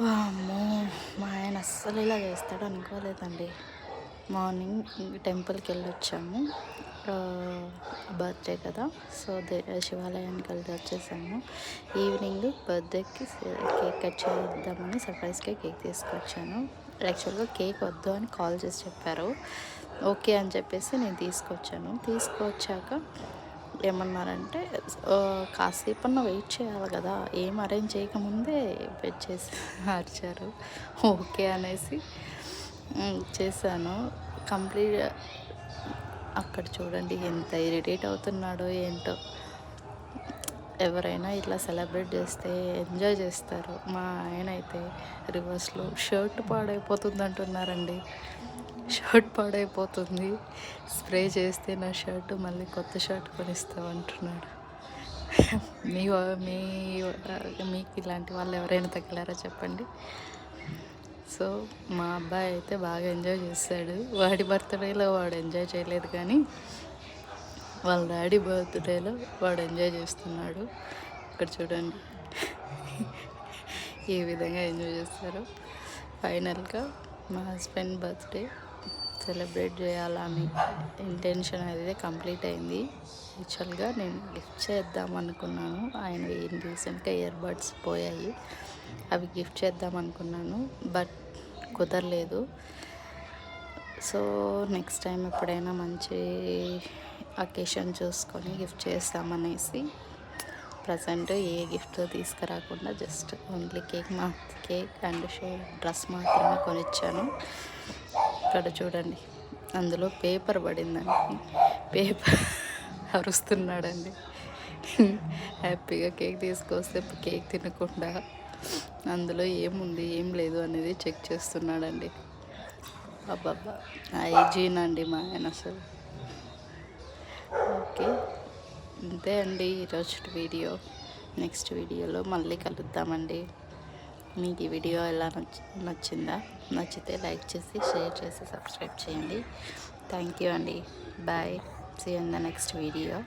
వామ్మో! మా ఆయన అస్సలు ఇలా చేస్తాడు అనుకోలేదండి. మార్నింగ్ టెంపుల్‌కెళ్ళొచ్చాము. బర్త్‌డే కదా! సో, శివాలయానికి వచ్చేసాము. ఈవినింగ్ బర్త్‌డేకి కేక్ కట్ చేద్దామని సర్ప్రైజ్‌గా కేక్ తీసుకొచ్చాను. యాక్చువల్‌గా కేక్ వద్దు అని కాల్ చేసి చెప్పారు. ఓకే అని చెప్పేసి నేను తీసుకొచ్చాను. తీసుకొచ్చాక ఏమన్నారంటే కాసేపన్నా వెయిట్ చేయాలి కదా! ఏం అరేంజ్ చేయకముందే చేసి అరిచారు. ఓకే అనేసి చేశాను. కంప్లీట్ అక్కడ చూడండి ఎంత ఇరిటేట్ అవుతున్నాడో ఏంటో. ఎవరైనా ఇట్లా సెలబ్రేట్ చేస్తే ఎంజాయ్ చేస్తారు. మా ఆయన అయితే రివర్స్‌లో షర్ట్ పాడైపోతుంది అంటున్నారండి. షర్ట్ పాడైపోతుంది. స్ప్రే చేస్తే నా షర్ట్ మళ్ళీ కొత్త షర్ట్ కొనిస్తామంటున్నాడు. మీ వా మీ మీకు ఇలాంటి వాళ్ళు ఎవరైనా తగిలారా చెప్పండి. సో మా అబ్బాయి అయితే బాగా ఎంజాయ్ చేశాడు. వాడి బర్త్డేలో వాడు ఎంజాయ్ చేయలేదు కానీ వాళ్ళ డాడీ బర్త్డేలో వాడు ఎంజాయ్ చేస్తున్నాడు. ఇక్కడ చూడండి ఏ విధంగా ఎంజాయ్ చేస్తారో. ఫైనల్గా మా హస్బెండ్ బర్త్డే సెలబ్రేట్ చేయాలని ఇంటెన్షన్ అయితే కంప్లీట్ అయింది. యాక్చువల్గా నేను గిఫ్ట్ చేద్దాం అనుకున్నాను. ఆయన రీసెంట్గా ఇయర్ బడ్స్ పోయాయి, అవి గిఫ్ట్ చేద్దాం అనుకున్నాను, బట్ కుదరలేదు. సో నెక్స్ట్ టైం ఎప్పుడైనా మంచి అకేషన్ చూసుకొని గిఫ్ట్ చేస్తామనేసి ప్రజెంట్ ఏ గిఫ్ట్ తీసుకురాకుండా just only cake and dress మాత్రమే కొనిచ్చాను. ఇక్కడ చూడండి అందులో పేపర్ పడిందండి. పేపర్ అరుస్తున్నాడండి. హ్యాపీగా కేక్ తీసుకొస్తే కేక్ తినకుండా అందులో ఏముంది ఏం లేదు అనేది చెక్ చేస్తున్నాడండి. అబ్బబ్బా హైజీన్ అండి మా ఆయన అసలు. ఓకే, అంతే అండి ఈరోజు వీడియో. నెక్స్ట్ వీడియోలో మళ్ళీ కలుద్దామండి. మీకు ఈ వీడియో ఎలా నచ్చిందా? నచ్చితే లైక్ చేసి షేర్ చేసి సబ్స్క్రైబ్ చేయండి. థ్యాంక్ యూ అండి. Bye. See you in the next video.